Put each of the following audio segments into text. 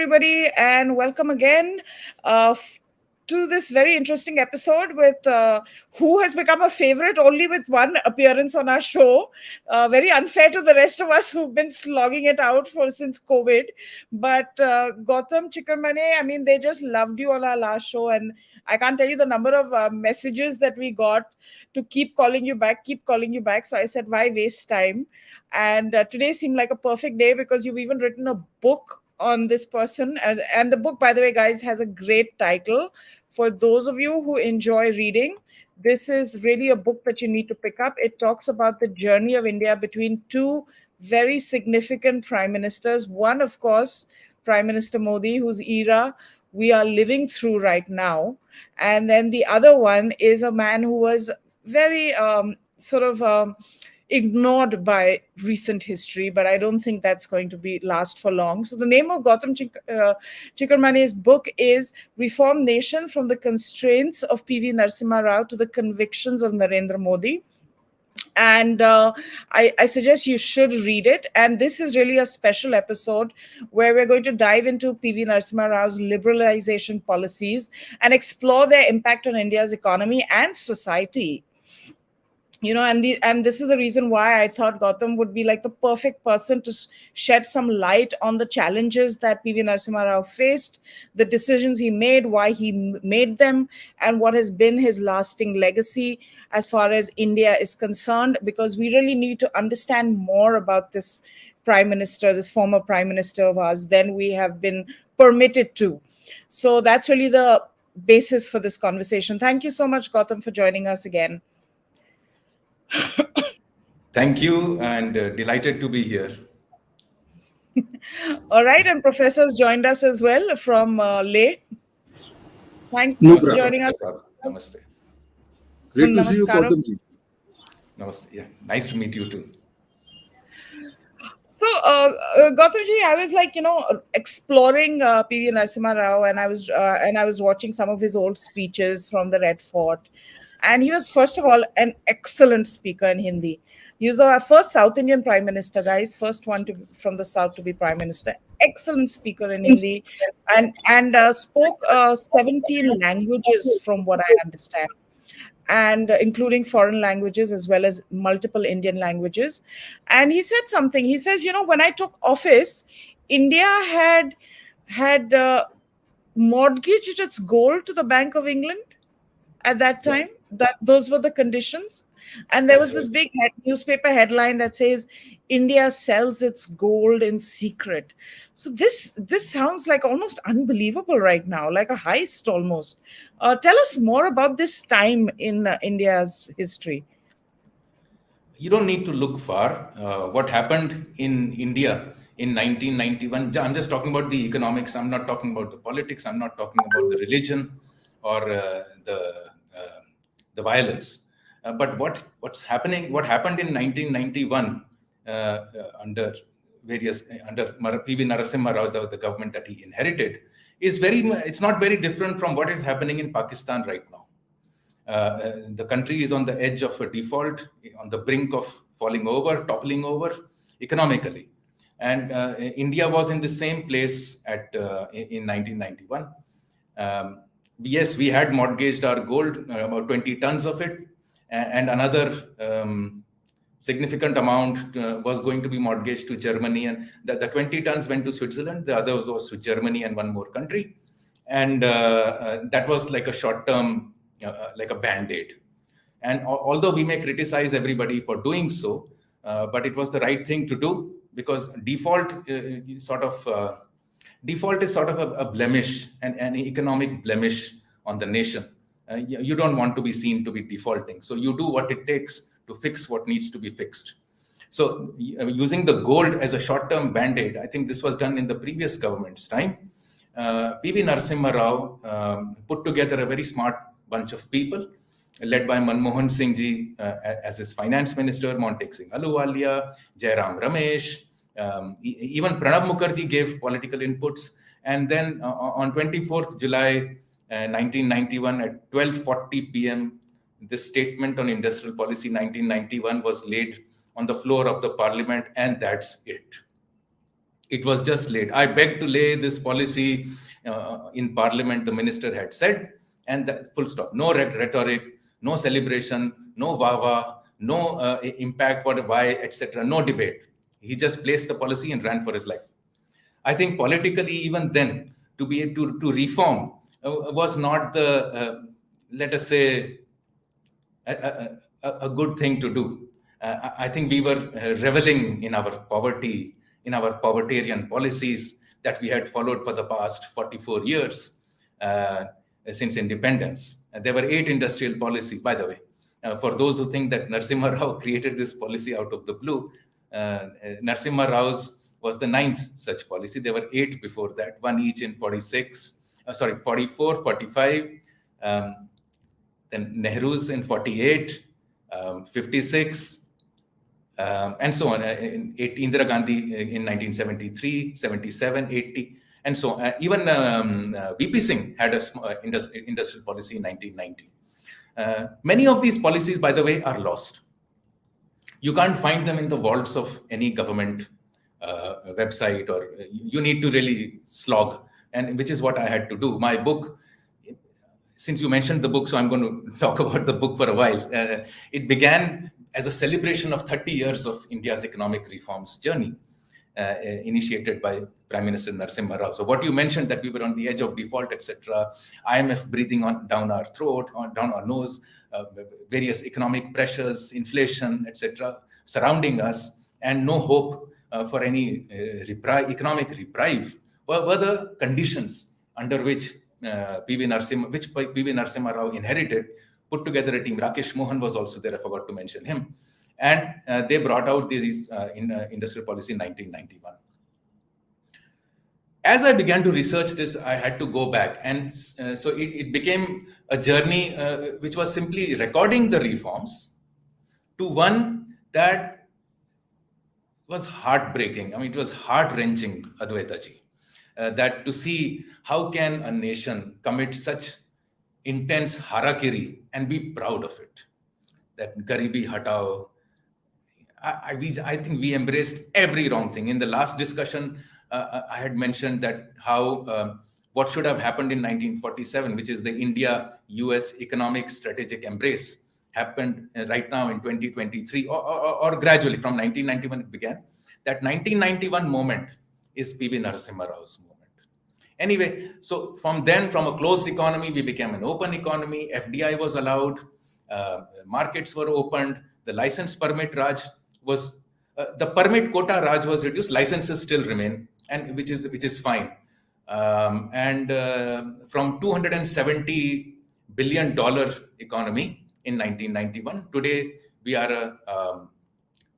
everybody, and welcome again to this very interesting episode with who has become a favorite only with one appearance on our show. Very unfair to the rest of us who've been slogging it out for since COVID. But Gautam, Chikermane, I mean, they just loved you on our last show, and I can't tell you the number of messages that we got to keep calling you back, keep calling you back. So I said, why waste time? And today seemed like a perfect day because you've even written a book on this person. And the book, by the way, guys, has a great title. For those of you who enjoy reading, this is really a book that you need to pick up. It talks about the journey of India between two very significant prime ministers. One, of course, Prime Minister Modi, whose era we are living through right now. And then the other one is a man who was very ignored by recent history, but I don't think that's going to be last for long. So the name of Chikermane's book is Reform Nation: From the Constraints of P.V. Narasimha Rao to the Convictions of Narendra Modi. And I suggest you should read it. And this is really a special episode where we're going to dive into P.V. Narasimha Rao's liberalization policies and explore their impact on India's economy and society. And this is the reason why I thought Gautam would be like the perfect person to shed some light on the challenges that P.V. Narasimha Rao faced, the decisions he made, why he made them, and what has been his lasting legacy as far as India is concerned, because we really need to understand more about this prime minister, this former prime minister of ours, than we have been permitted to. So that's really the basis for this conversation. Thank you so much, Gautam, for joining us again. Thank you, and delighted to be here. All right, and Professor's joined us as well from Leh. Thanks for joining us. Namaste. Great to see you, Gautamji. Namaste. Yeah, nice to meet you too. So, Gautamji, I was exploring P.V. Narasimha Rao, and I was watching some of his old speeches from the Red Fort, and he was, first of all, an excellent speaker in Hindi. He was the first South Indian prime minister, guys, first one from the South to be prime minister. Excellent speaker in Hindi, and spoke 17 languages, from what I understand, and including foreign languages as well as multiple Indian languages. And he said something. He says, when I took office, India had mortgaged its gold to the Bank of England at that time. Those were the conditions. And there was this big newspaper headline that says, India sells its gold in secret. So this sounds like almost unbelievable right now, like a heist almost. Tell us more about this time in India's history. You don't need to look far. What happened in India in 1991, I'm just talking about the economics. I'm not talking about the politics. I'm not talking about the religion or the violence. But what happened in 1991 under P.V. Narasimha Rao, the government that he inherited, it's not very different from what is happening in Pakistan right now. The country is on the edge of a default, on the brink of toppling over economically. And India was in the same place in 1991. Yes, we had mortgaged our gold, about 20 tons of it, and another significant amount was going to be mortgaged to Germany, and the 20 tons went to Switzerland, the other was to Germany and one more country. And that was like a short-term, like a band-aid. And although we may criticize everybody for doing so, but it was the right thing to do, because default is sort of a blemish, an economic blemish on the nation. You don't want to be seen to be defaulting. So you do what it takes to fix what needs to be fixed. So using the gold as a short-term band-aid, I think this was done in the previous government's time. P.V. Narasimha Rao put together a very smart bunch of people, led by Manmohan Singh ji as his finance minister, Montek Singh Ahluwalia, Jairam Ramesh, even Pranab Mukherjee gave political inputs. And then on 24th July 1991 at 12:40 p.m., this statement on industrial policy 1991 was laid on the floor of the parliament, and that's it. It was just late. I beg to lay this policy in Parliament, the minister had said, and full stop. No rhetoric, no celebration, no wah-wah, no impact, what, why, etc. No debate. He just placed the policy and ran for his life. I think politically, even then, to reform was not the, let us say, a good thing to do. I think we were reveling in our poverty, in our povertarian policies that we had followed for the past 44 years since independence. There were 8 industrial policies, by the way. For those who think that Narasimha Rao created this policy out of the blue, Narasimha Rao's was the 9th such policy. There were 8 before that, one each in 44, 45, then Nehru's in 48, 56, and so on. Indira Gandhi in 1973, 77, 80, and so on. Even VP Singh had a industrial policy in 1990. Many of these policies, by the way, are lost. You can't find them in the vaults of any government website, or you need to really slog, and which is what I had to do. My book, since you mentioned the book, so I'm going to talk about the book for a while. It began as a celebration of 30 years of India's economic reforms journey, initiated by Prime Minister Narasimha Rao. So what you mentioned, that we were on the edge of default, etc., IMF breathing down our throat, down our nose, various economic pressures, inflation, etc., surrounding us, and no hope for any economic reprieve were the conditions under which PV Narasimha Rao inherited, put together a team. Rakesh Mohan was also there, I forgot to mention him. And they brought out these industrial policy in 1991. As I began to research this, I had to go back. And so it became a journey which was simply recording the reforms to one that was heartbreaking. I mean, it was heart-wrenching, Advaita ji. That to see how can a nation commit such intense harakiri and be proud of it. That Garibi Hatao. I think we embraced every wrong thing. In the last discussion, I had mentioned that how what should have happened in 1947, which is the India-US economic strategic embrace, happened right now in 2023, or gradually from 1991 it began. That 1991 moment is PV Narasimha Rao's moment. Anyway, so from then, from a closed economy, we became an open economy. FDI was allowed, markets were opened, the license permit Raj was, the permit quota Raj was reduced, licenses still remain, and which is fine. And from $270 billion economy in 1991, today we are a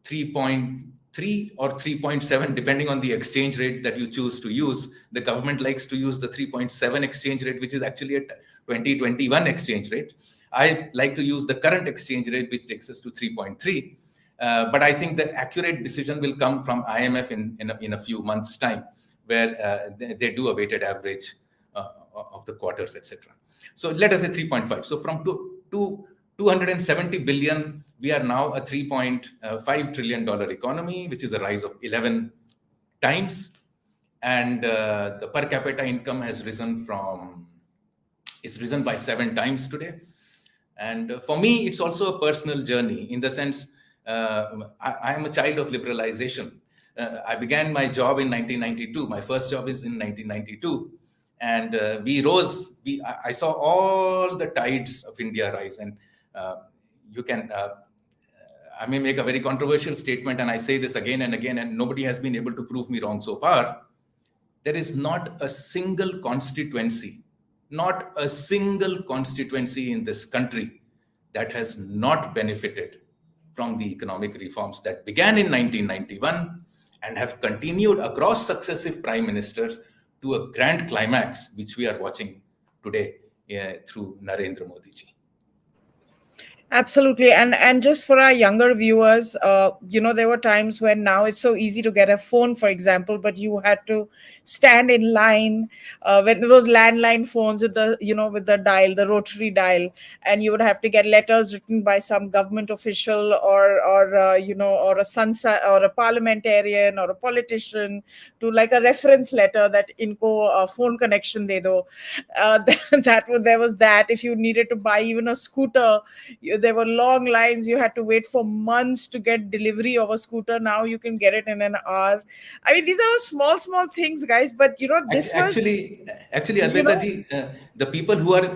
3.3 or 3.7, depending on the exchange rate that you choose to use. The government likes to use the 3.7 exchange rate, which is actually a 2021 exchange rate. I like to use the current exchange rate, which takes us to 3.3. But I think the accurate decision will come from IMF in a few months' time, where they do a weighted average of the quarters, etc. So let us say 3.5. So from 270 billion, we are now a $3.5 trillion economy, which is a rise of 11 times. And the per capita income has risen by 7 times today. And for me, it's also a personal journey, in the sense, I am a child of liberalization. I began my job in 1992. My first job is in 1992. And we rose, I saw all the tides of India rise. And you can, I may make a very controversial statement, and I say this again and again, and nobody has been able to prove me wrong so far. There is not a single constituency in this country that has not benefited from the economic reforms that began in 1991 and have continued across successive prime ministers to a grand climax, which we are watching today through Narendra Modi ji. Absolutely. And just for our younger viewers, there were times when now it's so easy to get a phone, for example, but you had to stand in line with those landline phones with with the dial, the rotary dial, and you would have to get letters written by some government official or a sunset or a parliamentarian or a politician to like a reference letter that inko phone connection de do. There was that. If you needed to buy even a scooter, there were long lines. You had to wait for months to get delivery of a scooter. Now you can get it in an hour. I mean, these are small small things, guys, but Act- this was Actually, actually, you Advaita know ji, the people who are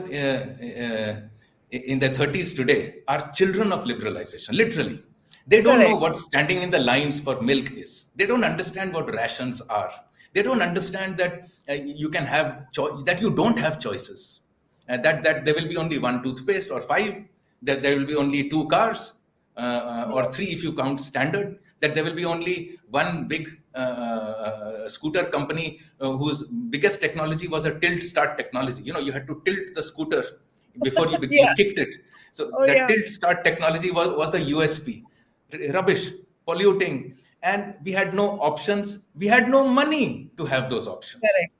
in their 30s today are children of liberalization. Literally, they don't know correct. what standing in the lines for milk is. They don't understand what rations are. They don't understand that you can have that you don't have choices. That there will be only one toothpaste or five. That there will be only two cars or three if you count standard. That there will be only one big scooter company whose biggest technology was a tilt start technology. You had to tilt the scooter before you Yeah. kicked it. So Oh that yeah. tilt start technology was the USP. Rubbish, polluting, and we had no options. We had no money to have those options. Correct.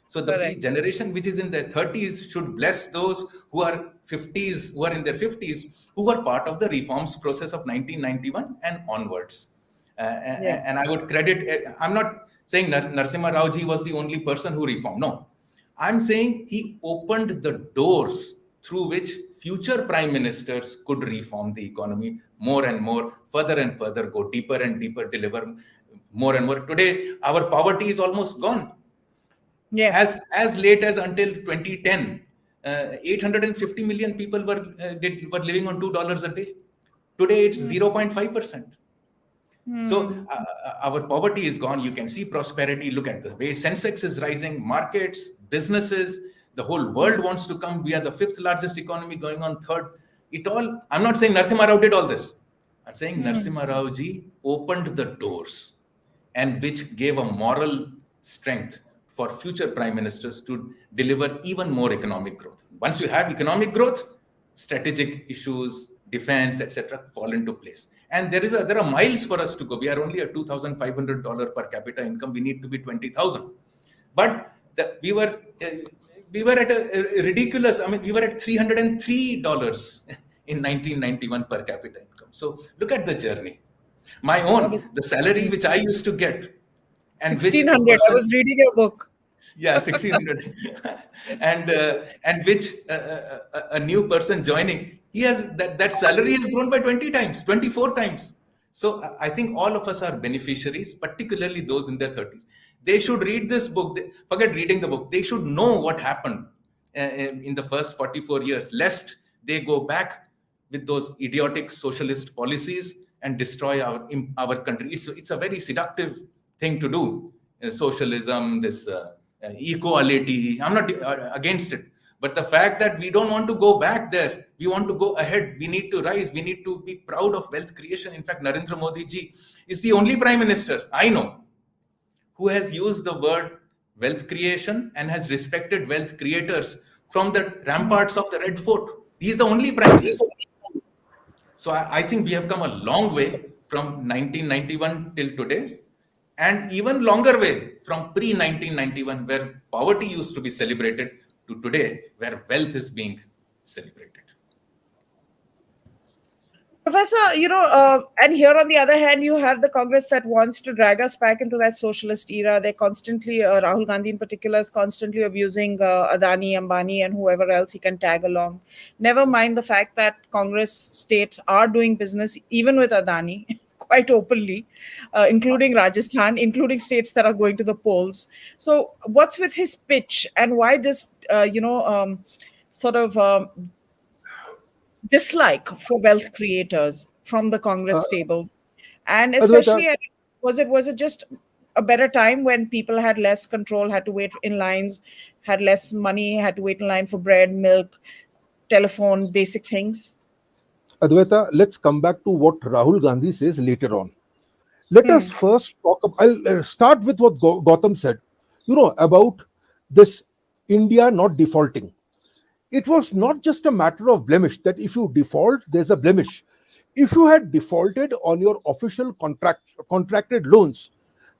So the Correct. generation which is in their 30s should bless those who are 50s, who are in their 50s, who were part of the reforms process of 1991 and onwards. Yeah. And I would credit, I'm not saying Narasimha Rao ji was the only person who reformed. No, I'm saying he opened the doors through which future prime ministers could reform the economy more and more, further and further, go deeper and deeper, deliver more and more. Today, our poverty is almost gone. Yeah. As late as until 2010, 850 million people were living on $2 a day. Today, it's 0.5%. So Hmm. our poverty is gone. You can see prosperity. Look at the way Sensex is rising, markets, businesses, the whole world wants to come. We are the fifth largest economy, going on third. It all, I'm not saying Narasimha Rao did all this. I'm saying Hmm. Narasimha Rao ji opened the doors, and which gave a moral strength for future prime ministers to deliver even more economic growth. Once you have economic growth, strategic issues, defense, etc., fall into place. And there are miles for us to go. We are only at $2,500 per capita income. We need to be 20,000. But we were at a ridiculous. I mean, we were at $303 in 1991 per capita income. So look at the journey. My What own, is the salary which I used to get, and which a 1600? I person, was reading your book. yeah, 1600, and which a new person joining, he has that salary has grown by 20 times, 24 times. So I think all of us are beneficiaries, particularly those in their 30s. They should read this book. Forget reading the book. They should know what happened in the first 44 years, lest they go back with those idiotic socialist policies and destroy our country. It's a very seductive thing to do. Socialism, this equality. I'm not against it, but the fact that we don't want to go back there, we want to go ahead. We need to rise. We need to be proud of wealth creation. In fact, Narendra Modi ji is the only prime minister I know who has used the word wealth creation and has respected wealth creators from the ramparts of the Red Fort. He is the only prime minister. So I think we have come a long way from 1991 till today, and even longer way from pre 1991, where poverty used to be celebrated, to today, where wealth is being celebrated. Professor, and here on the other hand, you have the Congress that wants to drag us back into that socialist era. They're constantly, Rahul Gandhi in particular, is constantly abusing Adani, Ambani, and whoever else he can tag along. Never mind the fact that Congress states are doing business even with Adani quite openly, including Rajasthan, including states that are going to the polls. So, what's with his pitch and why this, sort of dislike for wealth creators from the Uh, Congress stables, and Advaita, especially was it just a better time when people had less control, had to wait in lines, had less money, had to wait in line for bread, milk, telephone, basic things. Advaita, let's come back to what Rahul Gandhi says later on. Let us Hmm. first talk. I'll start with what Gautam said. About this India not defaulting. it was not just a matter of blemish, that if you default, there's a blemish. If you had defaulted on your official contracted loans,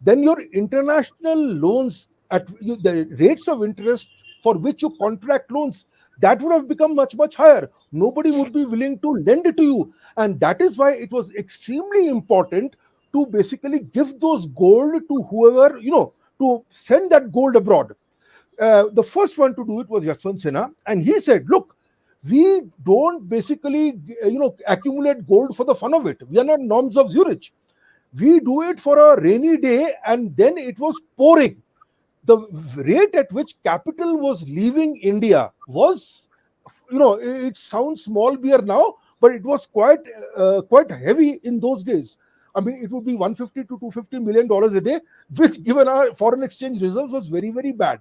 then your international loans at the rates of interest for which you contract loans, that would have become much, much higher. Nobody would be willing to lend it to you. And that is why it was extremely important to basically give those gold to whoever, to send that gold abroad. The first one to do it was Yashwant Sinha, and he said, "Look, we don't basically, accumulate gold for the fun of it. We are not norms of Zurich. We do it for a rainy day," and then it was pouring. The rate at which capital was leaving India was, it sounds small beer now, but it was quite heavy in those days. I mean, it would be 150 to 250 million dollars a day, which, given our foreign exchange reserves, was very, very bad.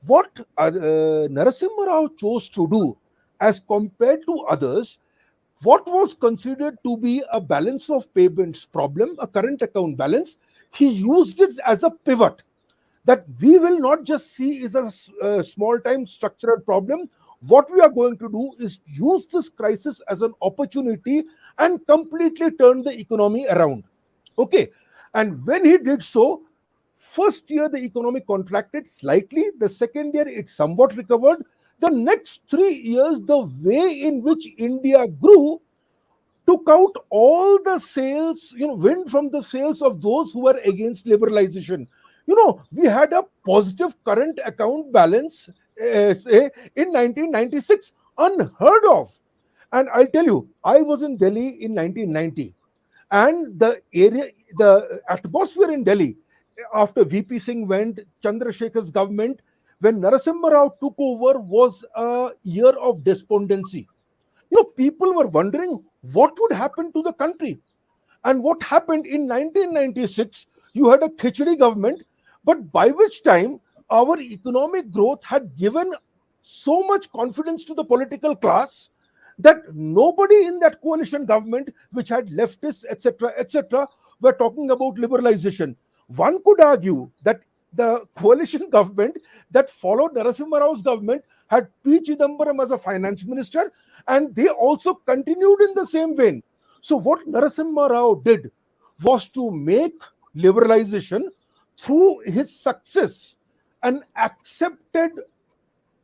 What Narasimha Rao chose to do, as compared to others, what was considered to be a balance of payments problem, a current account balance, he used it as a pivot, that we will not just see is a small time structural problem. What we are going to do is use this crisis as an opportunity and completely turn the economy around. Okay. And when he did so, first year the economy contracted slightly, the second year it somewhat recovered. The next 3 years, the way in which India grew took out all the sales, wind from the sails of those who were against liberalization. We had a positive current account balance, say, in 1996, unheard of. And I'll tell you, I was in Delhi in 1990, and the atmosphere in Delhi after VP Singh went, Chandrasekhar's government, when Narasimha Rao took over, was a year of despondency. People were wondering what would happen to the country. And what happened in 1996, you had a Khichdi government, but by which time our economic growth had given so much confidence to the political class that nobody in that coalition government, which had leftists, etc., were talking about liberalization. One could argue that the coalition government that followed Narasimha Rao's government had P. Chidambaram as a finance minister, and they also continued in the same vein. So what Narasimha Rao did was to make liberalization, through his success, an accepted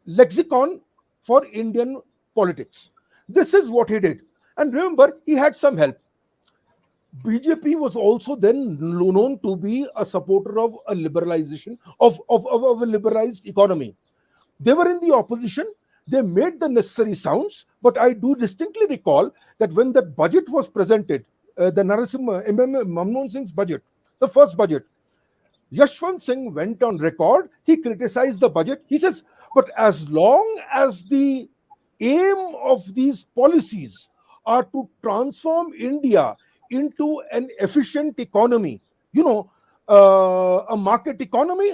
lexicon for Indian politics. This is what he did. And remember, he had some help. BJP was also then known to be a supporter of a liberalization, of a liberalized economy. They were in the opposition. They made the necessary sounds, but I do distinctly recall that when the budget was presented, the Manmohan Singh's budget, the first budget, Yashwant Singh went on record. He criticized the budget. He says, but as long as the aim of these policies are to transform India into an efficient economy, a market economy,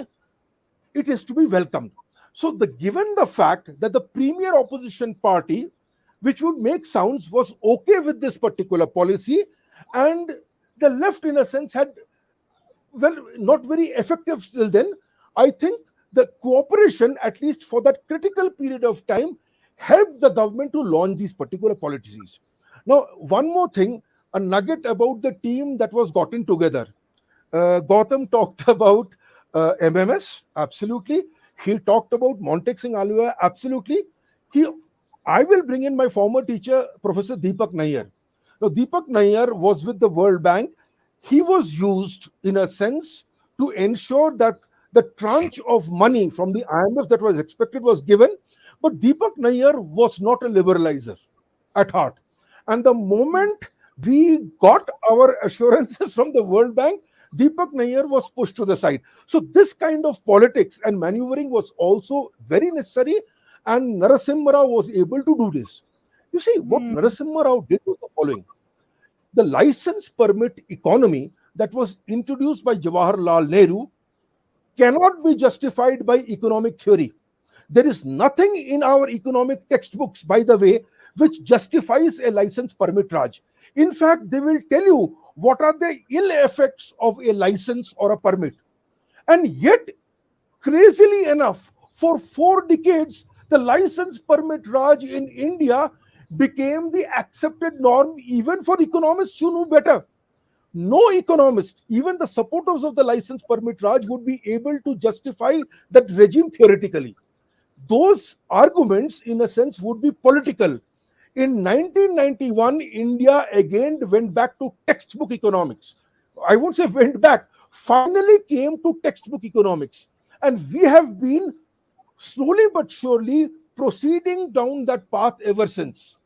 it is to be welcomed. So given the fact that the premier opposition party, which would make sounds, was okay with this particular policy, and the left, in a sense, had, not very effective still then, I think the cooperation, at least for that critical period of time, helped the government to launch these particular policies. Now, one more thing, a nugget about the team that was gotten together. Gautam talked about MMS, absolutely. He talked about Montek Singh Alua, absolutely. I will bring in my former teacher, Professor Deepak Nayyar. Now, Deepak Nayyar was with the World Bank. He was used, in a sense, to ensure that the tranche of money from the IMF that was expected was given. But Deepak Nayyar was not a liberalizer at heart. And the moment we got our assurances from the World Bank, Deepak Nayyar was pushed to the side. So this kind of politics and maneuvering was also very necessary, and Narasimha Rao was able to do this. You see, what Narasimha Rao did was the following. The license permit economy that was introduced by Jawaharlal Nehru cannot be justified by economic theory. There is nothing in our economic textbooks, by the way, which justifies a license permit Raj. In fact, they will tell you what are the ill effects of a license or a permit. And yet, crazily enough, for 4 decades, The license permit Raj in India became the accepted norm even for economists who knew better. No economist, even the supporters of the license permit Raj, would be able to justify that regime theoretically. Those arguments, in a sense, would be political. In 1991, India again went back to textbook economics. I won't say went back, finally came to textbook economics. And we have been slowly but surely proceeding down that path ever since.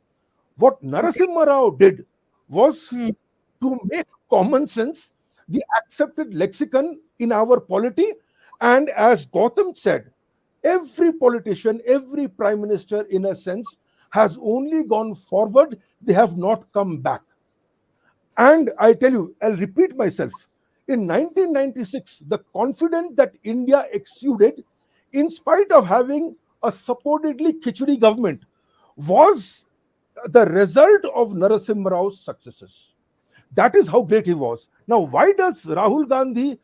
What Okay. Narasimha Rao did was Hmm. to make common sense the accepted lexicon in our polity. And as Gautam said, every politician, every prime minister, in a sense, has only gone forward, they have not come back. And I tell you, I'll repeat myself. In 1996, the confidence that India exuded, in spite of having a supposedly khichdi government, was the result of Narasimha Rao's successes. That is how great he was. Now, why does Rahul Gandhi,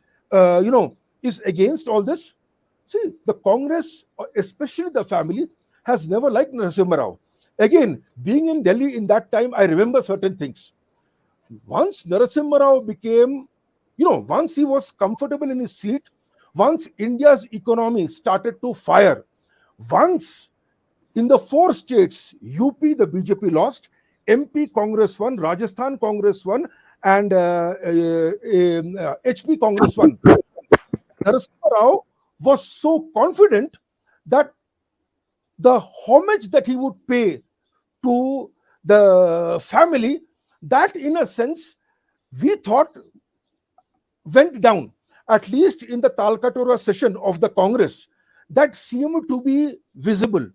is against all this? See, the Congress, especially the family, has never liked Narasimha Rao. Again, being in Delhi in that time, I remember certain things. Once Narasimha Rao became, once he was comfortable in his seat, once India's economy started to fire, once in the four states, UP, the BJP lost, MP Congress won, Rajasthan Congress won, and HP Congress won. Narasimha Rao was so confident that the homage that he would pay to the family, that in a sense, we thought went down, at least in the Talkatora session of the Congress, that seemed to be visible.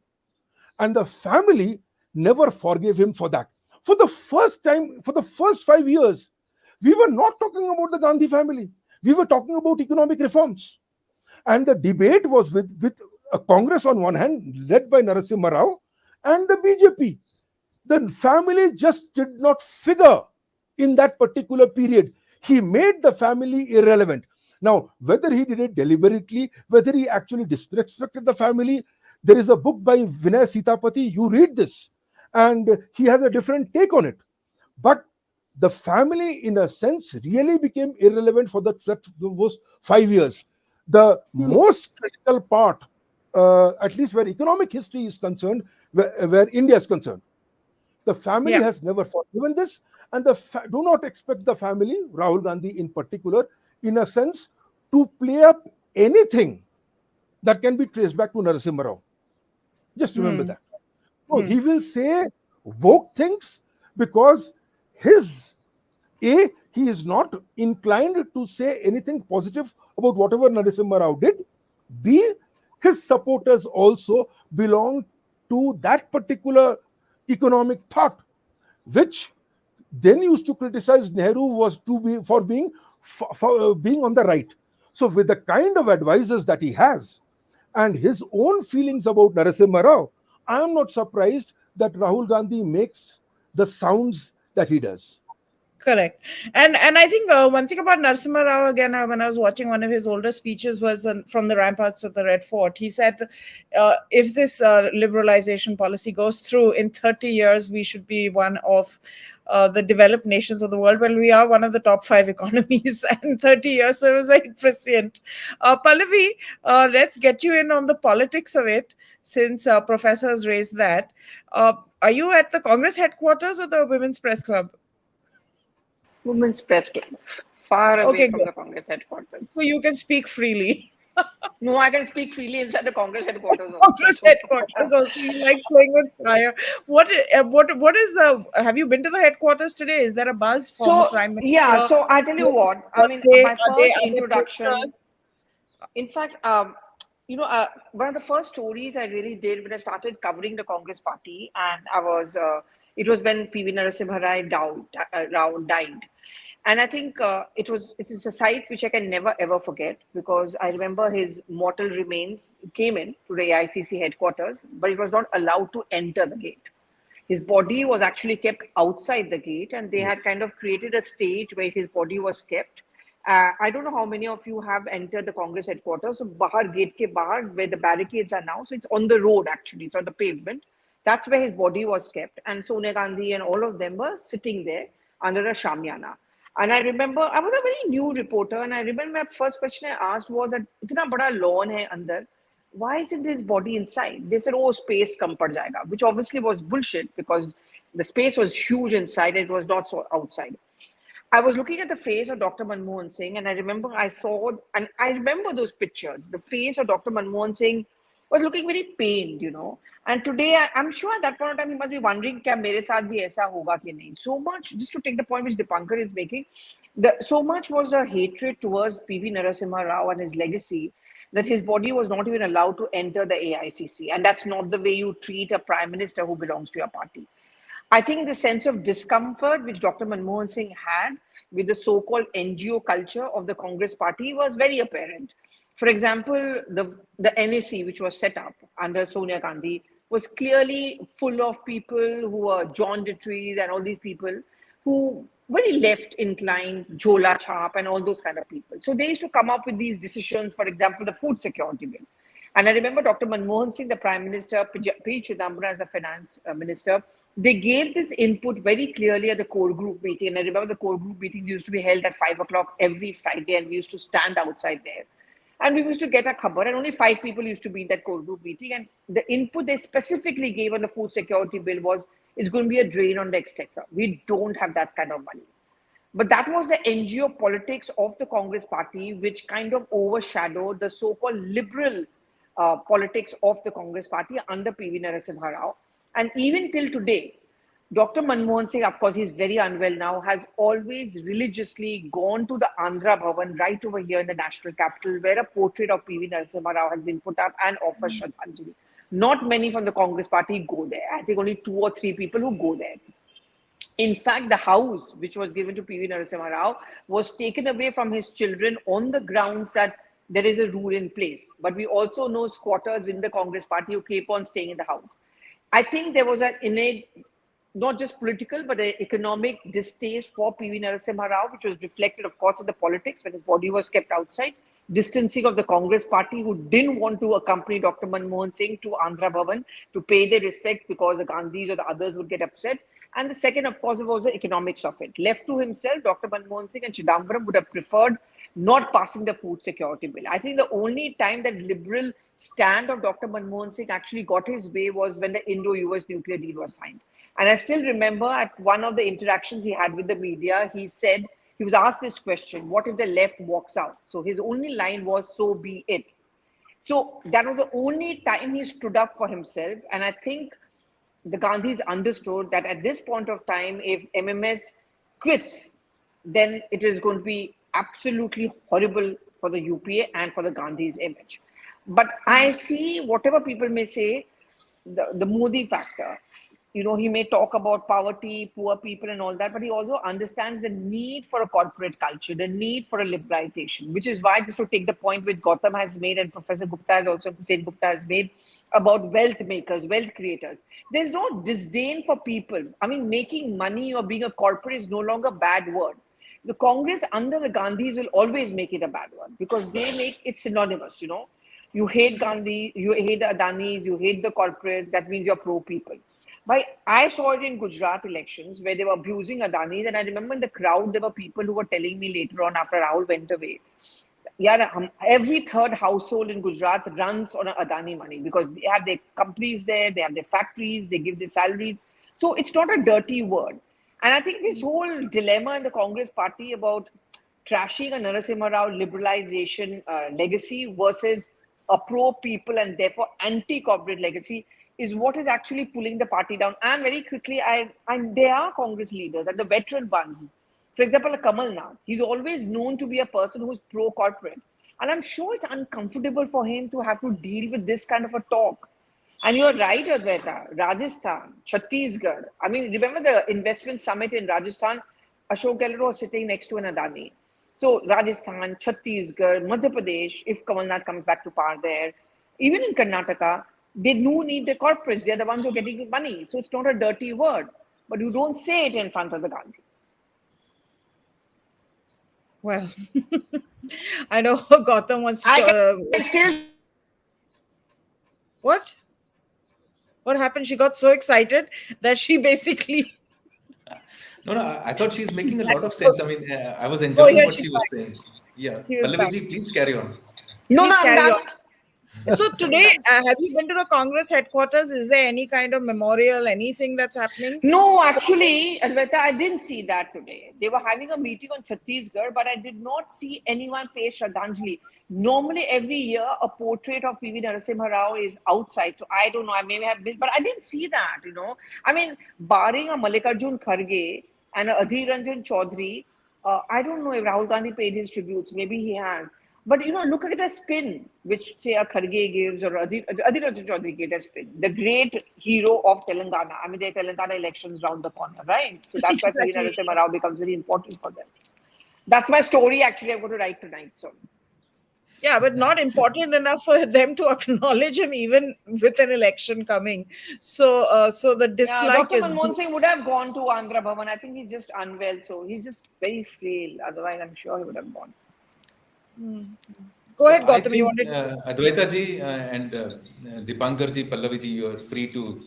And the family never forgave him for that. For the first time, for the first 5 years, we were not talking about the Gandhi family. We were talking about economic reforms. And the debate was with a Congress on one hand, led by Narasimha Rao, and the BJP. The family just did not figure in that particular period. He made the family irrelevant. Now, whether he did it deliberately, whether he actually disrespected the family, there is a book by Vinay Sitapati. You read this, and he has a different take on it. But the family, in a sense, really became irrelevant for those 5 years. The Hmm. most critical part, at least where economic history is concerned, where India is concerned, the family Yeah. has never forgiven this, and do not expect the family, Rahul Gandhi in particular, in a sense, to play up anything that can be traced back to Narasimha Rao. Just remember Hmm. that. So Hmm. he will say woke things because his he is not inclined to say anything positive about whatever Narasimha Rao did. B, his supporters also belong to that particular economic thought, which then used to criticize Nehru was to be for being being on the right. So with the kind of advisors that he has and his own feelings about Narasimha Rao, I am not surprised that Rahul Gandhi makes the sounds that he does. Correct. And I think one thing about Narasimha Rao again, when I was watching one of his older speeches, was from the ramparts of the Red Fort. He said, if this liberalization policy goes through in 30 years, we should be one of the developed nations of the world. Well, we are one of the top five economies, and 30 years, so it was very prescient. Pallavi, let's get you in on the politics of it, since Professor has raised that. Are you at the Congress headquarters or the Women's Press Club? Women's Press Club, far away Okay, from good. the Congress headquarters. So you can speak freely. No, I can speak freely inside the Congress headquarters also. Congress headquarters also. You like playing with fire. What is the? Have you been to the headquarters today? Is there a buzz? Former So, Prime yeah, Minister. so I tell you what, I Are mean, they? my Are they? first Are they introduction, posters? in fact, one of the first stories I really did when I started covering the Congress party, and it was when PV Narasimha Rao died. And I think it is a sight which I can never ever forget, because I remember his mortal remains came in to the AICC headquarters, but it was not allowed to enter the gate. His body was actually kept outside the gate, and they had Yes. kind of created a stage where his body was kept. I don't know how many of you have entered the Congress headquarters. So Bahar Gate ke bahar, where the barricades are now, so it's on the road actually, it's on the pavement. That's where his body was kept. And Sonia Gandhi and all of them were sitting there under a shamiana. And I remember, I was a very new reporter, and I remember my first question I asked was that, itna bada lawn hai andar, why isn't his body inside? They said, oh, space kam pad jayega, which obviously was bullshit because the space was huge inside, it was not so outside. I was looking at the face of Dr. Manmohan Singh, and I remember and I remember those pictures. The face of Dr. Manmohan Singh was looking very pained, And today, I'm sure at that point of time, he must be wondering, kya mere saath bhi aisa hoga ki nahi? So much, just to take the point which Dipankar is making, so much was the hatred towards PV Narasimha Rao and his legacy that his body was not even allowed to enter the AICC. And that's not the way you treat a prime minister who belongs to your party. I think the sense of discomfort which Dr. Manmohan Singh had with the so-called NGO culture of the Congress party was very apparent. For example, the NAC, which was set up under Sonia Gandhi, was clearly full of people who were John Detries and all these people who very left inclined, Jhola Chhap and all those kind of people. So they used to come up with these decisions, for example, the food security bill. And I remember Dr. Manmohan Singh, the Prime Minister, P. Chidambaram as the Finance Minister, they gave this input very clearly at the core group meeting. And I remember the core group meetings used to be held at 5 o'clock every Friday, and we used to stand outside there. And we used to get a khabar, and only 5 people used to be in that core group meeting. And the input they specifically gave on the food security bill was, it's going to be a drain on the exchequer. We don't have that kind of money. But that was the NGO politics of the Congress party, which kind of overshadowed the so-called liberal politics of the Congress party under PV Narasimha Rao. And even till today, Dr. Manmohan Singh, of course, he's very unwell now, has always religiously gone to the Andhra Bhavan right over here in the national capital, where a portrait of PV Narasimha Rao has been put up and offers Shraddhanjali. Not many from the Congress party go there. I think only 2 or 3 people who go there. In fact, the house which was given to PV Narasimha Rao was taken away from his children on the grounds that there is a rule in place. But we also know squatters in the Congress party who keep on staying in the house. I think there was an innate, not just political, but an economic distaste for PV Narasimha Rao, which was reflected, of course, in the politics when his body was kept outside. Distancing of the Congress party, who didn't want to accompany Dr. Manmohan Singh to Andhra Bhavan to pay their respect because the Gandhis or the others would get upset. And the second, of course, was the economics of it. Left to himself, Dr. Manmohan Singh and Chidambaram would have preferred not passing the food security bill. I think the only time that liberal stand of Dr. Manmohan Singh actually got his way was when the Indo-US nuclear deal was signed. And I still remember at one of the interactions he had with the media, he said, he was asked this question, what if the left walks out? So his only line was, so be it. So that was the only time he stood up for himself. And I think the Gandhis understood that at this point of time, if MMS quits, then it is going to be absolutely horrible for the UPA and for the Gandhis' image. But I see, whatever people may say, the Modi factor. He may talk about poverty, poor people and all that, but he also understands the need for a corporate culture, the need for a liberalization, which is why, just to take the point which Gautam has made and Professor Gupta has also, Sengupta has made about wealth makers, wealth creators. There's no disdain for people. I mean, making money or being a corporate is no longer a bad word. The Congress under the Gandhis will always make it a bad word because they make it synonymous, You hate Gandhi, you hate the Adanis, you hate the corporates, that means you're pro-people. I saw it in Gujarat elections where they were abusing Adanis, and I remember in the crowd there were people who were telling me later on after Rahul went away, every third household in Gujarat runs on Adani money because they have their companies there, they have their factories, they give their salaries. So it's not a dirty word. And I think this whole dilemma in the Congress party about trashing a Narasimha Rao liberalization legacy versus a pro-people and therefore anti-corporate legacy is what is actually pulling the party down. And very quickly, there are Congress leaders and the veteran ones. For example, Kamal Nath, he's always known to be a person who's pro-corporate. And I'm sure it's uncomfortable for him to have to deal with this kind of a talk. And you're right, Advaita, Rajasthan, Chhattisgarh. I mean, remember the investment summit in Rajasthan? Ashok Gehlot was sitting next to an Adani. So Rajasthan, Chhattisgarh, Madhya Pradesh, if Kamal Nath comes back to power there, even in Karnataka, they do need the corporates. They're the ones who are getting money. So it's not a dirty word. But you don't say it in front of the Gandhis. Well, I know Gautam wants to. I still What? What happened? She got so excited that she basically. No, no, I thought she's making a lot of sense. I mean, I was Oh, enjoying yeah, what she's she was back. saying. Yeah, She was back. Pallavi ji, please carry on. no, Please I'm carry on. done. So I'm today, done. have you been to the Congress headquarters? Is there any kind of memorial, anything that's happening? No, actually, Advaita, I didn't see that today. They were having a meeting on Chhattisgarh, but I did not see anyone pay Shraddhanjali. Normally, every year, a portrait of PV Narasimha Rao is outside. So I don't know, I may have missed, but I didn't see that. I mean, barring a Mallikarjun Kharge and a Adhir Ranjan Chaudhary, I don't know if Rahul Gandhi paid his tributes. Maybe he has. But look at the spin which say a Kharge gives or Adhir Ranjan Chaudhary gave a spin. The great hero of Telangana. I mean, the Telangana elections round the corner, right? So that's why P. Exactly. Narasimha Rao becomes very important for them. That's my story. Actually, I'm going to write tonight. So Yeah, but not important enough for them to acknowledge him even with an election coming. So the yeah, dislike Dr. is. Manmohan Singh would have gone to Andhra Bhavan. I think he's just unwell, so he's just very frail. Otherwise, I'm sure he would have gone. Go So ahead, I Gautam. You think wanted. Advaita ji and Dipankar ji, Pallavi ji, you are free to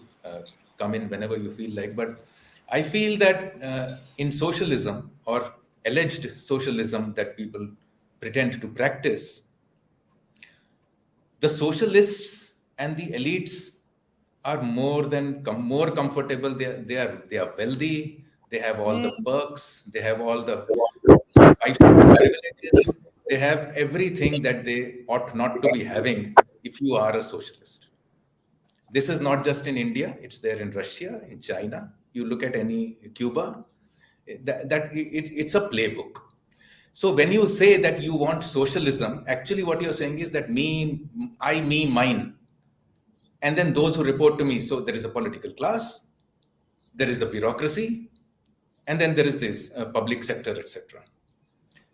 come in whenever you feel like. But I feel that in socialism or alleged socialism that people pretend to practice, the socialists and the elites are more comfortable. They are wealthy. They have all the perks. They have all the five-star privileges. They have everything that they ought not to be having if you are a socialist. This is not just in India, it's there in Russia, in China. You look at any Cuba, it's a playbook. So when you say that you want socialism, actually what you're saying is that me, I, me, mine, and then those who report to me. So there is a political class, there is the bureaucracy, and then there is this public sector, etc.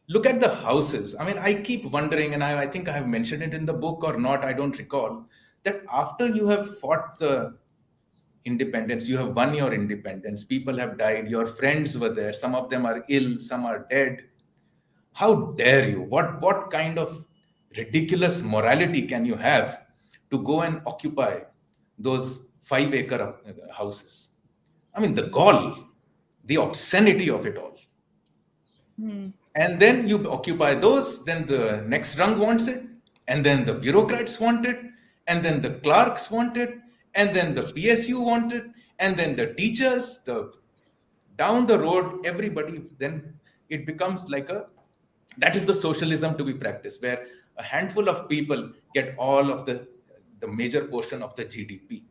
Look at the houses. I mean, I keep wondering, and I think I have mentioned it in the book or not, I don't recall, that after you have fought the independence, you have won your independence, people have died, your friends were there, some of them are ill, some are dead. How dare you? What kind of ridiculous morality can you have to go and occupy those 5-acre houses? I mean, the gall, the obscenity of it all. And then you occupy those, then the next rung wants it, and then the bureaucrats want it, and then the clerks want it, and then the PSU want it, and then the teachers, the down the road, everybody, then it becomes like that is the socialism to be practiced, where a handful of people get all of the major portion of the GDP.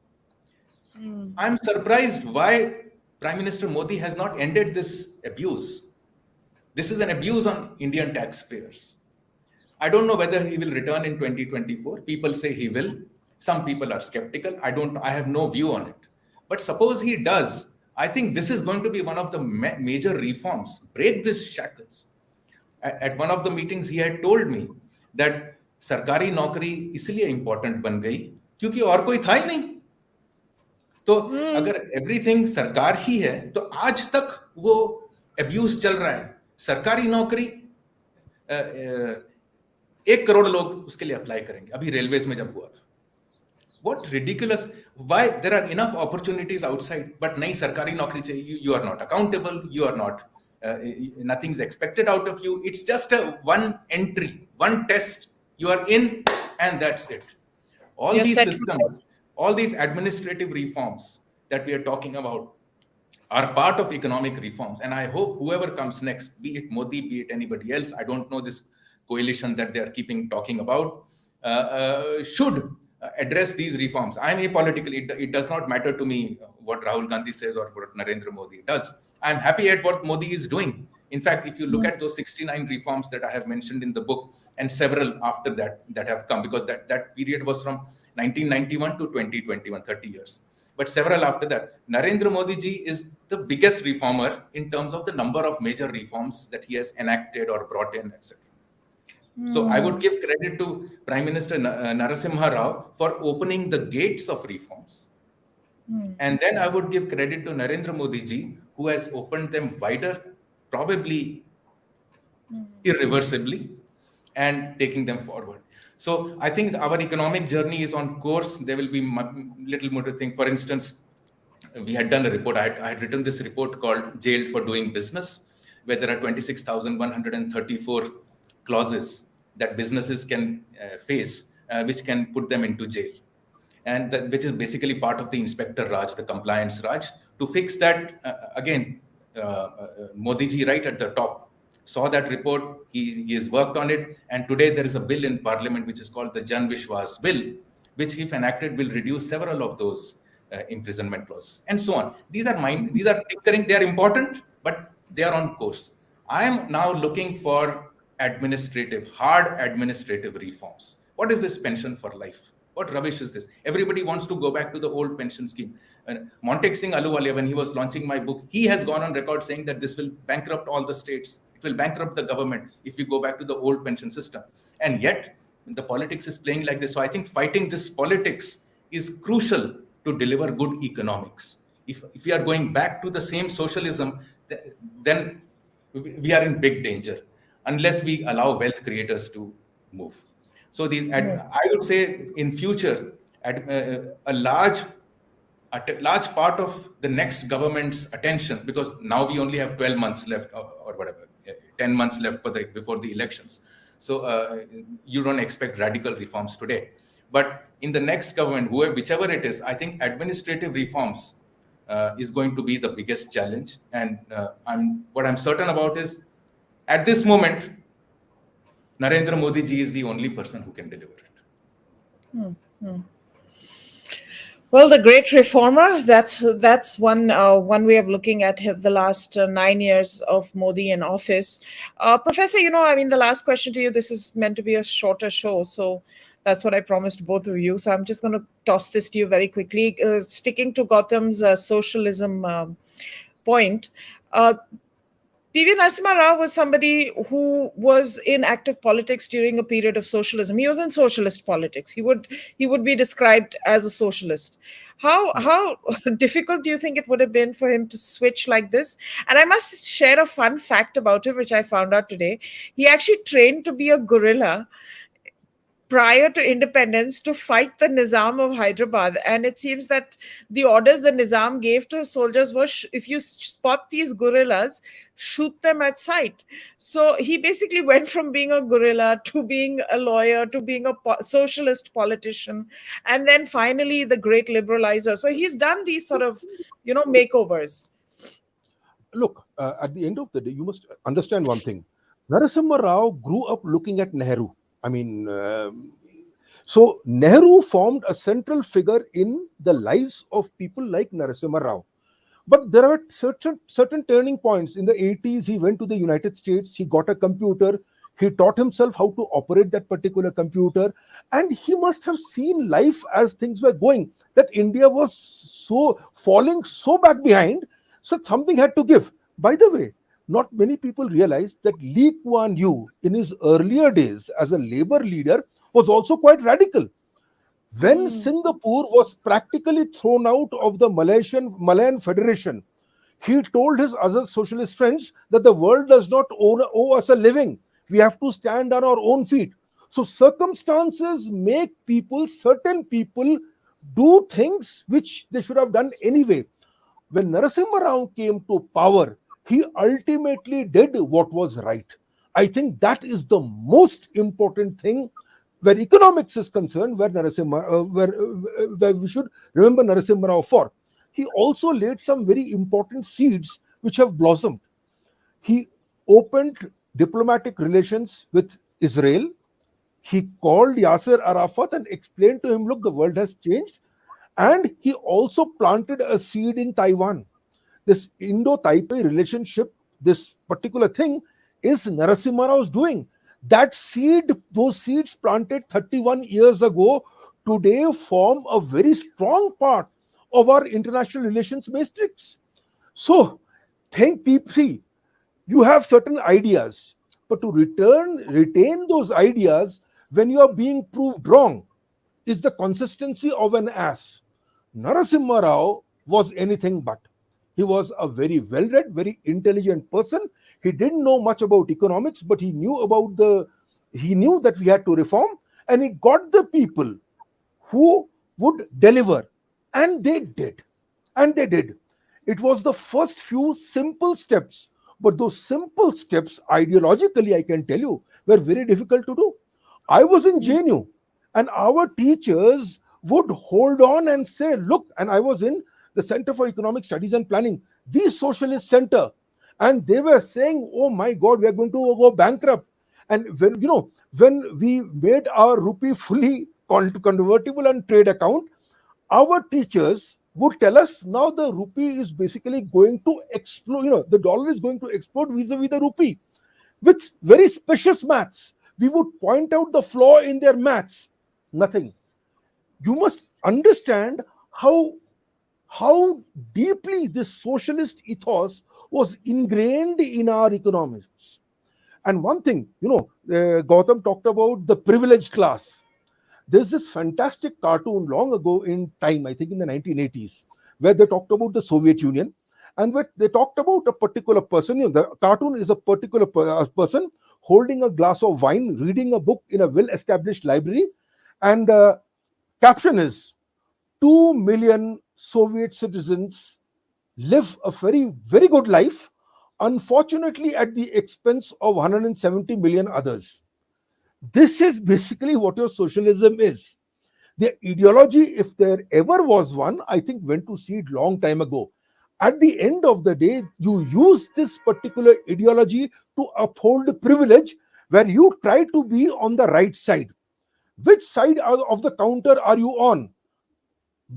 I'm surprised why Prime Minister Modi has not ended this abuse. This is an abuse on Indian taxpayers. I don't know whether he will return in 2024. People say he will. Some people are skeptical. I have no view on it. But suppose he does, I think this is going to be one of the major reforms. Break these shackles. At one of the meetings, he had told me that सरकारी नौकरी इसलिए important बन गई क्योंकि और कोई था ही नहीं. तो अगर एवरीथिंग सरकार ही है तो आज तक वो अब्यूज चल रहा है. सरकारी नौकरी 1 करोड़ लोग उसके लिए अप्लाई करेंगे. अभी रेलवेज में जब हुआ था, what ridiculous. Why there are enough opportunities outside, but nahi sarkari naukri chahiye. You are not accountable, you are not nothing's expected out of you. It's just a one entry, one test, you are in, and that's it. All You're these set. systems, all these administrative reforms that we are talking about are part of economic reforms, and I hope whoever comes next, be it Modi, be it anybody else, I don't know this coalition that they are keeping talking about, should address these reforms. I'm apolitical. It does not matter to me what Rahul Gandhi says or what Narendra Modi does. I'm happy at what Modi is doing. In fact, if you look at those 69 reforms that I have mentioned in the book, and several after that have come, because that period was from 1991 to 2021, 30 years. But several after that, Narendra Modi ji is the biggest reformer in terms of the number of major reforms that he has enacted or brought in, etc. So I would give credit to Prime Minister Narasimha Rao for opening the gates of reforms. And then I would give credit to Narendra Modi ji, who has opened them wider, probably irreversibly and taking them forward. So I think our economic journey is on course. There will be little more to think. For instance, we had done a report. I had written this report called Jailed for Doing Business, where there are 26,134 clauses that businesses can face, which can put them into jail. And that, which is basically part of the Inspector Raj, the compliance Raj. To fix that, again, Modi ji right at the top saw that report, he has worked on it, and today there is a bill in Parliament which is called the Jan Vishwas Bill, which if enacted will reduce several of those imprisonment clauses, and so on. These are tinkering, they are important, but they are on course. I am now looking for hard administrative reforms. What is this pension for life? What rubbish is this? Everybody wants to go back to the old pension scheme. Montek Singh Ahluwalia, when he was launching my book, he has gone on record saying that this will bankrupt all the states. It will bankrupt the government if we go back to the old pension system. And yet, the politics is playing like this. So I think fighting this politics is crucial to deliver good economics. If we are going back to the same socialism, then we are in big danger unless we allow wealth creators to move. So I would say in future, a large part of the next government's attention, because now we only have 12 months left or whatever, 10 months left before the elections. So you don't expect radical reforms today. But in the next government, whichever it is, I think administrative reforms is going to be the biggest challenge. And what I'm certain about is, at this moment, Narendra Modi ji is the only person who can deliver it. Well, the great reformer, that's one way of looking at the last 9 years of Modi in office. Professor, I mean, the last question to you, this is meant to be a shorter show, so that's what I promised both of you. So I'm just going to toss this to you very quickly. Sticking to Gautam's socialism point, P.V. Narasimha Rao was somebody who was in active politics during a period of socialism. He was in socialist politics. He would be described as a socialist. How difficult do you think it would have been for him to switch like this? And I must share a fun fact about him, which I found out today. He actually trained to be a guerrilla prior to independence to fight the Nizam of Hyderabad. And it seems that the orders the Nizam gave to his soldiers were, if you spot these guerrillas, shoot them at sight. So he basically went from being a guerrilla to being a lawyer to being a socialist politician, and then finally the great liberalizer. So he's done these sort of, makeovers. Look, at the end of the day, you must understand one thing. Narasimha Rao grew up looking at Nehru. I mean, so Nehru formed a central figure in the lives of people like Narasimha Rao. But there are certain turning points. In the 80s, he went to the United States, he got a computer, he taught himself how to operate that particular computer, and he must have seen life as things were going, that India was so falling so back behind, so something had to give. By the way, not many people realize that Lee Kuan Yew, in his earlier days as a labor leader, was also quite radical. When Singapore was practically thrown out of the Malayan Federation, he told his other socialist friends that the world does not owe us a living. We have to stand on our own feet. So circumstances make certain people, do things which they should have done anyway. When Narasimha Rao came to power, he ultimately did what was right. I think that is the most important thing where economics is concerned, where we should remember Narasimha Rao for. He also laid some very important seeds which have blossomed. He opened diplomatic relations with Israel. He called Yasser Arafat and explained to him, look, the world has changed. And he also planted a seed in Taiwan. This Indo-Taipei relationship, this particular thing, is Narasimha Rao's doing. That seed, those seeds planted 31 years ago, today form a very strong part of our international relations matrix. So, see, you have certain ideas, but to retain those ideas when you are being proved wrong is the consistency of an ass. Narasimha Rao was anything but. He was a very well read, very intelligent person. He didn't know much about economics, but he knew that we had to reform, and he got the people who would deliver. And they did. And they did. It was the first few simple steps. But those simple steps, ideologically, I can tell you, were very difficult to do. I was in JNU, and our teachers would hold on and say, look, and I was in the Center for Economic Studies and Planning, the socialist center. And they were saying, oh my God, we are going to go bankrupt. And when we made our rupee fully convertible and trade account, our teachers would tell us now the rupee is basically going to explode. The dollar is going to explode vis-a-vis the rupee with very specious maths. We would point out the flaw in their maths. Nothing. You must understand how deeply this socialist ethos was ingrained in our economics. And one thing, Gautam talked about the privileged class. There's this fantastic cartoon long ago in time, I think in the 1980s, where they talked about the Soviet Union, and where they talked about a particular person. The cartoon is a particular person holding a glass of wine, reading a book in a well-established library, and the caption is, 2 million Soviet citizens live a very, very good life, unfortunately at the expense of 170 million others. This is basically what your socialism is. The ideology, if there ever was one, I think went to seed long time ago. At the end of the day, you use this particular ideology to uphold privilege, where you try to be on the right side. Which side of the counter are you on?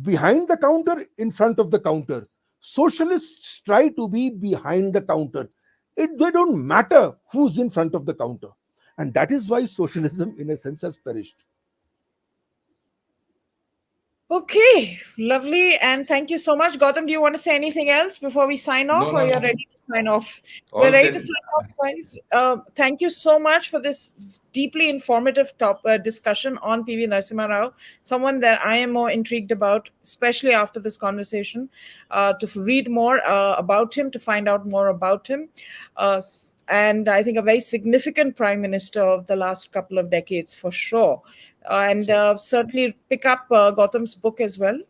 Behind the counter, in front of the counter? Socialists try to be behind the counter. They don't matter who's in front of the counter. And that is why socialism, in a sense, has perished. Okay, lovely. And thank you so much. Gautam, do you want to say anything else before we sign off, No, or no, you're no. ready to sign off? All We're ready to said. sign off, guys. Thank you so much for this deeply informative discussion on PV Narasimha Rao, someone that I am more intrigued about, especially after this conversation, to read more about him, to find out more about him. And I think a very significant prime minister of the last couple of decades, for sure. And certainly pick up Gautam's book as well.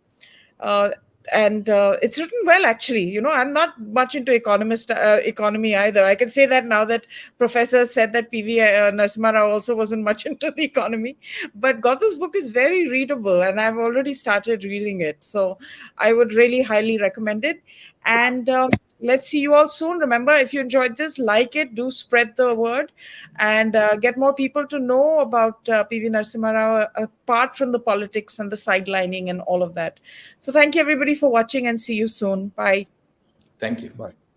And it's written well, actually. I'm not much into economy either. I can say that now that Professor said that PV Narasimha Rao also wasn't much into the economy. But Gautam's book is very readable, and I've already started reading it. So I would really highly recommend it. And let's see you all soon. Remember, if you enjoyed this, like it, do spread the word, and get more people to know about PV Narasimha Rao, apart from the politics and the sidelining and all of that. So thank you, everybody, for watching, and see you soon. Bye. Thank you. Bye.